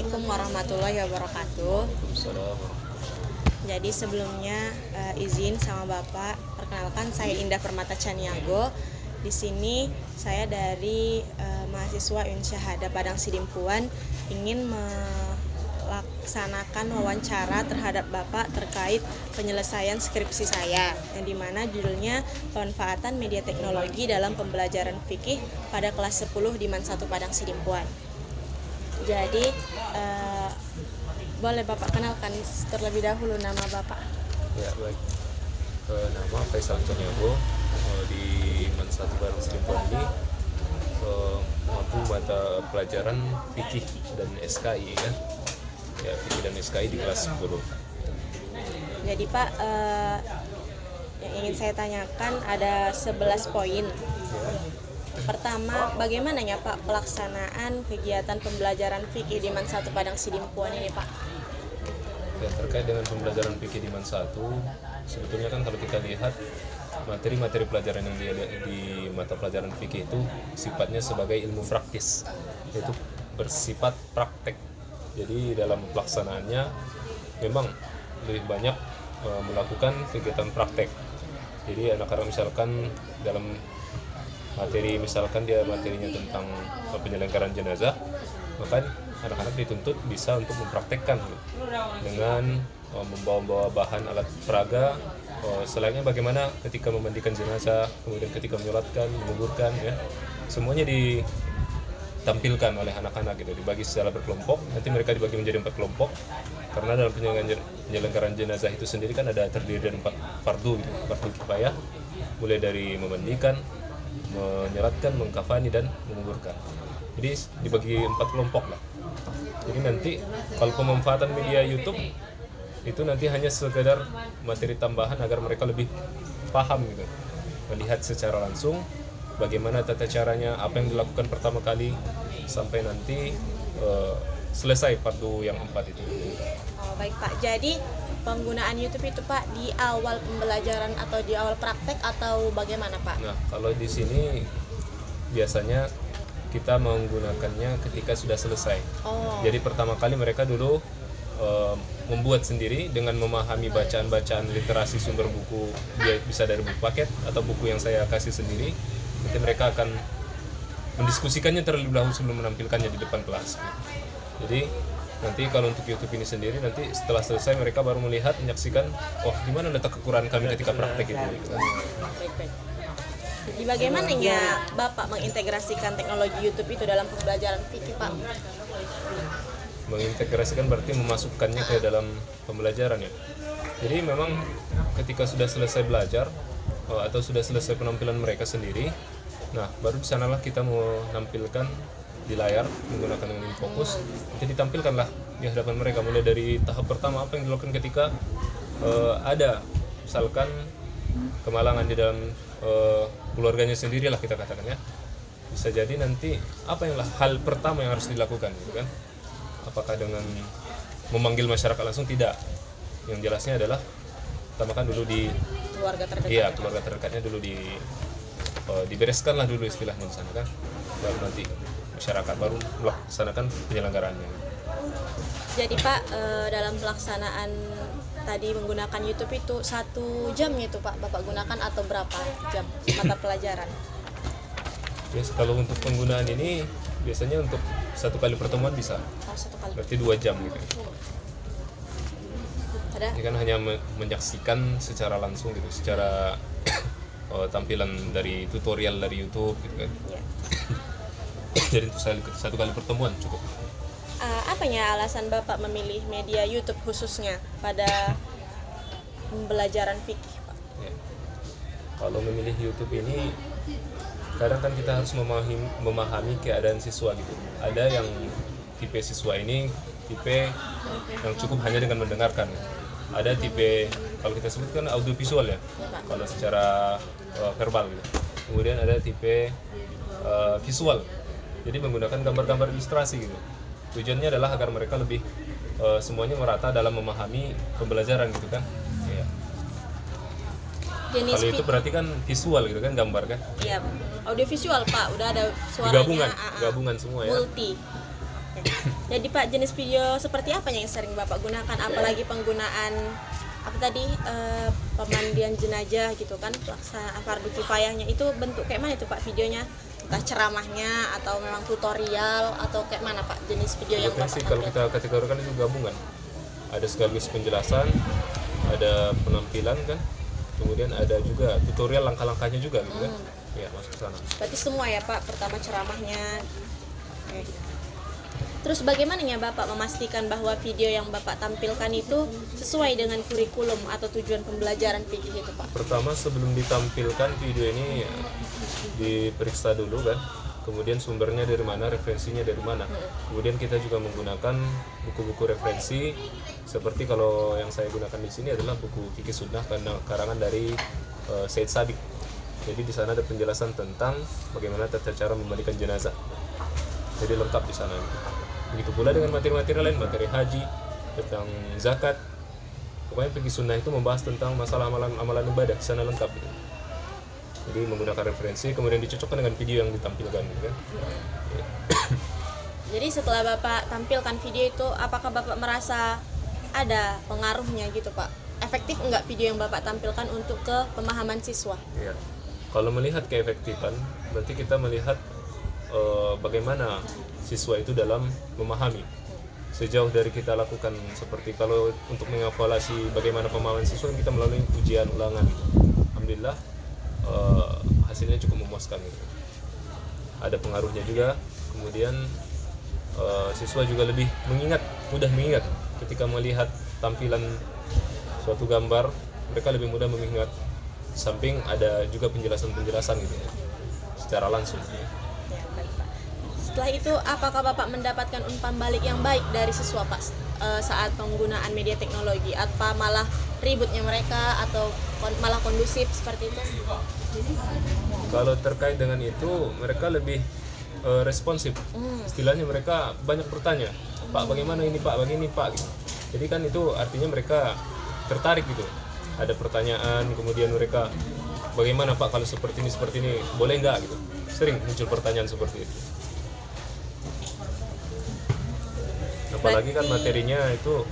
Assalamualaikum warahmatullahi wabarakatuh. Waalaikumsalam. Jadi sebelumnya izin sama Bapak, perkenalkan saya Indah Permata Caniago. Di sini saya dari mahasiswa Uin Syahada Padang Sidimpuan ingin melaksanakan wawancara terhadap Bapak terkait penyelesaian skripsi saya, yang dimana judulnya pemanfaatan media teknologi dalam pembelajaran fikih pada kelas 10 di MAN 1 Padang Sidimpuan. Jadi boleh Bapak kenalkan terlebih dahulu nama Bapak? Ya, baik. Nama Faisal Caniago, di MAN 1 Padang Sidimpuan ini mampu mata pelajaran fikih dan SKI ya. Ya, fikih dan SKI di kelas 10. Jadi Pak, yang ingin saya tanyakan ada 11 poin. Pertama, bagaimana ya Pak pelaksanaan kegiatan pembelajaran fikih di MAN 1 Padang Sidimpuan ini Pak? Ya, terkait dengan pembelajaran fikih di MAN 1, sebetulnya kan kalau kita lihat materi-materi pelajaran yang di mata pelajaran fikih itu sifatnya sebagai ilmu praktis, yaitu bersifat praktek. Jadi dalam pelaksanaannya memang lebih banyak melakukan kegiatan praktek. Jadi anak-anak misalkan dalam materi, misalkan dia materinya tentang penyelenggaraan jenazah, maka anak-anak dituntut bisa untuk mempraktekkan dengan membawa bahan alat peraga, selainnya bagaimana ketika memandikan jenazah, kemudian ketika menyolatkan, menguburkan, ya semuanya ditampilkan oleh anak-anak gitu, dibagi secara berkelompok. Nanti mereka dibagi menjadi 4 kelompok, karena dalam penyelenggaraan jenazah itu sendiri kan ada terdiri dari 4 fardu gitu, fardu kifayah, mulai dari memandikan, menyolatkan, mengkafani, dan menguburkan. Jadi dibagi 4 kelompok lah. Jadi nanti kalau pemanfaatan media YouTube itu nanti hanya sekedar materi tambahan agar mereka lebih paham gitu, melihat secara langsung bagaimana tata caranya, apa yang dilakukan pertama kali sampai nanti selesai fardu yang 4 itu. Oh, baik Pak. Jadi penggunaan YouTube itu Pak di awal pembelajaran atau di awal praktek atau bagaimana Pak? Nah, kalau di sini biasanya kita menggunakannya ketika sudah selesai. Jadi pertama kali mereka dulu membuat sendiri dengan memahami bacaan-bacaan literasi sumber buku, bisa dari buku paket atau buku yang saya kasih sendiri. Nanti mereka akan mendiskusikannya terlebih dahulu sebelum menampilkannya di depan kelas. Jadi nanti kalau untuk YouTube ini sendiri, nanti setelah selesai mereka baru melihat, menyaksikan, oh gimana letak kekurangan kami ketika praktek itu. Baik. Jadi bagaimana ya Bapak mengintegrasikan teknologi YouTube itu dalam pembelajaran fikih Pak? Mengintegrasikan berarti memasukkannya ke dalam pembelajaran ya. Jadi memang ketika sudah selesai belajar atau sudah selesai penampilan mereka sendiri, nah baru di sanalah kita menampilkan di layar menggunakan dengan fokus. Nanti ditampilkanlah di hadapan mereka mulai dari tahap pertama apa yang dilakukan ketika ada misalkan kemalangan di dalam keluarganya sendiri lah kita katakan ya. Bisa jadi nanti apa yang hal pertama yang harus dilakukan gitu kan. Apakah dengan memanggil masyarakat langsung? Tidak. Yang jelasnya adalah utamakan dulu di keluarga terdekat. Iya, keluarga terdekatnya dulu dibereskanlah dulu istilahnya di sana kan. Baru nanti masyarakat baru melaksanakan penyelenggaraannya. Jadi Pak, dalam pelaksanaan tadi menggunakan YouTube itu 1 jam itu Pak Bapak gunakan atau berapa jam mata pelajaran? Yes, kalau untuk penggunaan ini biasanya untuk 1 kali pertemuan bisa. 1 kali. Berarti 2 jam gitu. Ada? Ini kan hanya menyaksikan secara langsung gitu, secara tampilan dari tutorial dari YouTube gitu kan. Ya. Jadi untuk 1 kali pertemuan cukup. Apanya alasan Bapak memilih media YouTube khususnya pada pembelajaran fikih Pak? Ya. Kalau memilih YouTube ini kadang kan kita harus memahami keadaan siswa gitu. Ada yang tipe siswa ini tipe yang cukup hanya dengan mendengarkan. Ada tipe kalau kita sebutkan audiovisual ya, kalau secara verbal gitu. Kemudian ada tipe visual, jadi menggunakan gambar-gambar ilustrasi gitu. Tujuannya adalah agar mereka lebih semuanya merata dalam memahami pembelajaran gitu kan. Ya. Kalau itu berarti kan visual gitu kan, gambar kan? Iya, audiovisual Pak, udah ada suaranya. Gabungan semua ya. Multi. Oke. Jadi Pak, jenis video seperti apa yang sering Bapak gunakan? Apalagi penggunaan apa tadi pemandian jenazah gitu kan, pelaksanaan fardu kifayahnya itu bentuk kayak mana itu Pak videonya? Entah ceramahnya atau memang tutorial atau kayak mana Pak jenis video yang Bapak sih kalau tampilkan? kita kategorikan itu gabungan. Ada sekaligus penjelasan, ada penampilan kan, kemudian ada juga tutorial langkah-langkahnya juga gitu kan. Ya, masuk ke sana. Berarti semua ya Pak, pertama ceramahnya. Oke. Terus bagaimana ya Bapak memastikan bahwa video yang Bapak tampilkan itu sesuai dengan kurikulum atau tujuan pembelajaran fikih itu Pak? Pertama sebelum ditampilkan video ini diperiksa dulu kan, kemudian sumbernya dari mana, referensinya dari mana. Kemudian kita juga menggunakan buku-buku referensi seperti kalau yang saya gunakan di sini adalah buku Fikih Sunnah karangan dari Said Sabiq. Jadi di sana ada penjelasan tentang bagaimana tata cara memandikan jenazah. Jadi lengkap di sana. Begitu pula dengan materi-materi lain, materi haji, tentang zakat. Pokoknya Fikih Sunnah itu membahas tentang masalah amalan ibadah, di sana lengkap gitu. Jadi menggunakan referensi kemudian dicocokkan dengan video yang ditampilkan gitu kan. Jadi setelah Bapak tampilkan video itu, apakah Bapak merasa ada pengaruhnya gitu Pak? Efektif enggak video yang Bapak tampilkan untuk ke pemahaman siswa? Iya. Kalau melihat keefektifan, berarti kita melihat bagaimana siswa itu dalam memahami. Sejauh dari kita lakukan seperti kalau untuk mengevaluasi bagaimana pemahaman siswa, kita melalui ujian ulangan. Alhamdulillah hasilnya cukup memuaskan gitu. Ada pengaruhnya juga. Kemudian siswa juga lebih mudah mengingat ketika melihat tampilan suatu gambar, mereka lebih mudah mengingat. Samping ada juga penjelasan-penjelasan gitu ya, secara langsung. Ya, baik Pak. Setelah itu, apakah Bapak mendapatkan umpan balik yang baik dari siswa Pak saat penggunaan media teknologi? Apa malah ributnya mereka atau malah kondusif seperti itu? Kalau terkait dengan itu, mereka lebih responsif. Istilahnya mereka banyak bertanya, Pak bagaimana ini Pak, begini Pak gitu. Jadi kan itu artinya mereka tertarik gitu. Ada pertanyaan, kemudian mereka bagaimana Pak kalau seperti ini boleh nggak gitu. Sering muncul pertanyaan seperti itu. Apalagi kan materinya itu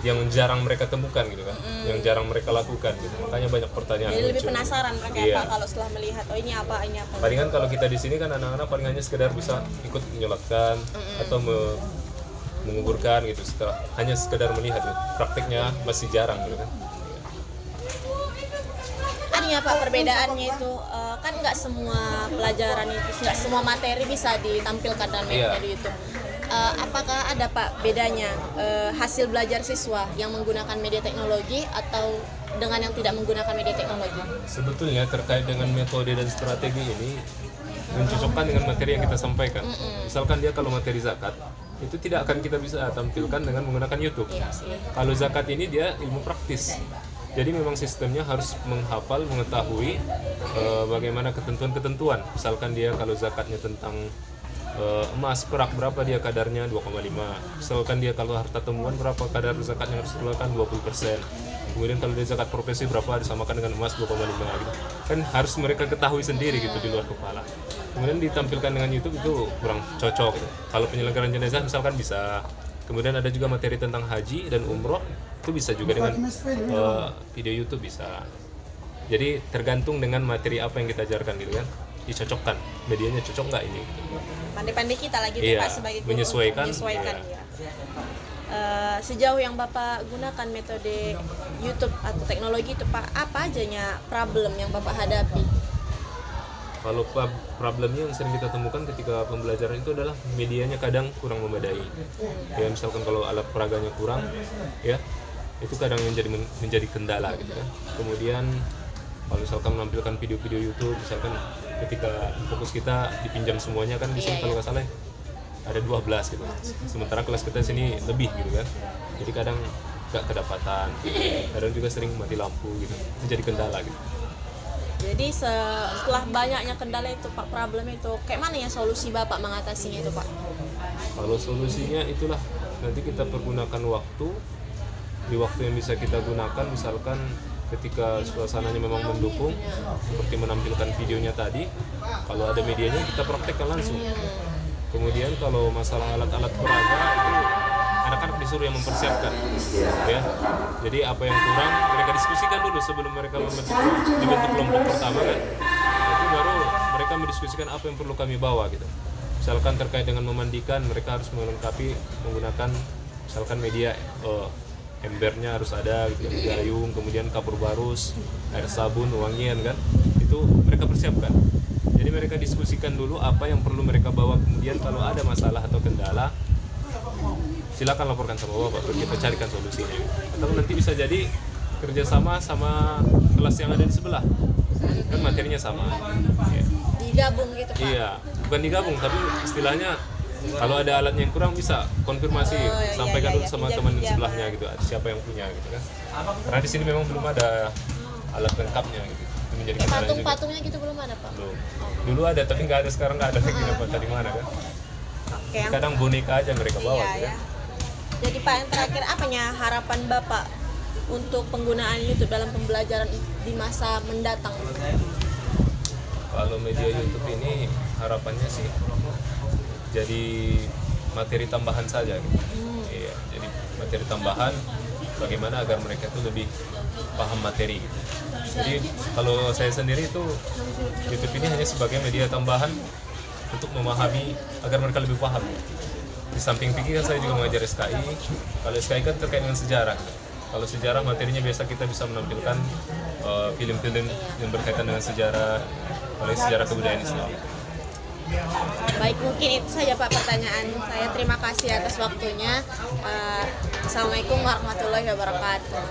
yang jarang mereka temukan gitu kan, yang jarang mereka lakukan gitu. Makanya banyak pertanyaan. Jadi lebih muncul. penasaran mereka Iya. Pak kalau setelah melihat ini apa. Palingan kalau kita di sini kan anak-anak paling hanya sekedar bisa ikut menyolatkan atau menguburkan gitu, hanya sekedar melihat gitu. Praktiknya masih jarang gitu kan. Artinya Pak perbedaannya itu kan nggak semua pelajaran itu, nggak semua materi bisa ditampilkan dalam media di YouTube. Apakah ada Pak bedanya hasil belajar siswa yang menggunakan media teknologi atau dengan yang tidak menggunakan media teknologi? Sebetulnya terkait dengan metode dan strategi ini mencocokkan dengan materi yang kita sampaikan. Misalkan dia kalau materi zakat itu tidak akan kita bisa tampilkan dengan menggunakan YouTube. Iya sih. Kalau zakat ini dia ilmu praktis. Jadi memang sistemnya harus menghafal, mengetahui bagaimana ketentuan-ketentuan. Misalkan dia kalau zakatnya tentang emas perak berapa dia kadarnya 2,5. Misalkan dia kalau harta temuan berapa kadar zakatnya harus dikeluarkan 20%. Kemudian kalau dia zakat profesi berapa disamakan dengan emas 2,5 gitu. Kan harus mereka ketahui sendiri gitu di luar kepala. Kemudian ditampilkan dengan YouTube itu kurang cocok gitu. Kalau penyelenggaraan jenazah misalkan bisa. Kemudian ada juga materi tentang haji dan umroh, itu bisa juga dengan video YouTube bisa. Jadi tergantung dengan materi apa yang kita ajarkan gitu kan, dicocokkan, medianya cocok nggak ini. Pandai-pandai kita lagi Iya, Pak sebagai guru menyesuaikan, menyesuaikan iya. ya. Sejauh yang Bapak gunakan metode YouTube atau teknologi itu Pak, apa ajanya problem yang Bapak hadapi? Kalau problemnya yang sering kita temukan ketika pembelajaran itu adalah medianya kadang kurang memadai. Ya misalkan kalau alat peraganya kurang, ya itu kadang menjadi kendala gitu kan. Kemudian kalau misalkan menampilkan video-video YouTube, misalkan ketika fokus kita dipinjam semuanya kan di sini kalau nggak salah ada 12 gitu. Sementara kelas kita sini lebih gitu kan. Jadi kadang nggak kedapatan, kadang juga sering mati lampu gitu, menjadi kendala gitu. Jadi setelah banyaknya kendala itu Pak, problem itu, kayak mana ya solusi Bapak mengatasinya itu Pak? Kalau solusinya itulah nanti kita pergunakan waktu di waktu yang bisa kita gunakan, misalkan ketika suasananya memang mendukung seperti menampilkan videonya tadi, kalau ada medianya kita praktekkan langsung. Kemudian kalau masalah alat-alat peraga itu anak-anak disuruh yang mempersiapkan, ya. Jadi apa yang kurang mereka diskusikan dulu sebelum mereka dibentuk kelompok pertama kan. Itu baru mereka mendiskusikan apa yang perlu kami bawa gitu. Misalkan terkait dengan memandikan, mereka harus melengkapi menggunakan misalkan media embernya harus ada gitu, gayung, kemudian kapur barus, air sabun, wangian kan. Itu mereka persiapkan. Jadi mereka diskusikan dulu apa yang perlu mereka bawa, kemudian kalau ada masalah atau kendala silakan laporkan sama Bapak, kita carikan solusinya. Atau nanti bisa jadi kerjasama sama kelas yang ada di sebelah, kan materinya sama. Ya. Digabung gitu Pak? Iya, bukan digabung, tapi istilahnya kalau ada alatnya yang kurang bisa konfirmasi, sampaikan dulu sama teman di sebelahnya gitu, siapa yang punya gitu kan. Karena di sini memang belum ada alat lengkapnya gitu. Itu menjadi kendala juga. Patung-patungnya gitu belum ada Pak? Belum. Dulu ada tapi nggak ada, sekarang nggak ada lagi, dapat dari mana kan. Oke, yang Kadang boneka aja mereka bawa iya, gitu ya. kan. Jadi Pak, yang terakhir apanya harapan Bapak untuk penggunaan YouTube dalam pembelajaran di masa mendatang? Kalau media YouTube ini harapannya sih jadi materi tambahan saja gitu. Iya, jadi materi tambahan bagaimana agar mereka itu lebih paham materi gitu. Jadi kalau saya sendiri itu YouTube ini hanya sebagai media tambahan untuk memahami agar mereka lebih paham. Di samping fikih kan saya juga mengajar SKI. Kalau SKI kan terkait dengan sejarah. Kalau sejarah materinya biasa kita bisa menampilkan film-film yang berkaitan dengan sejarah, oleh sejarah kebudayaan Islam. Baik, mungkin itu saja Pak pertanyaan saya. Terima kasih atas waktunya. Assalamualaikum warahmatullahi wabarakatuh.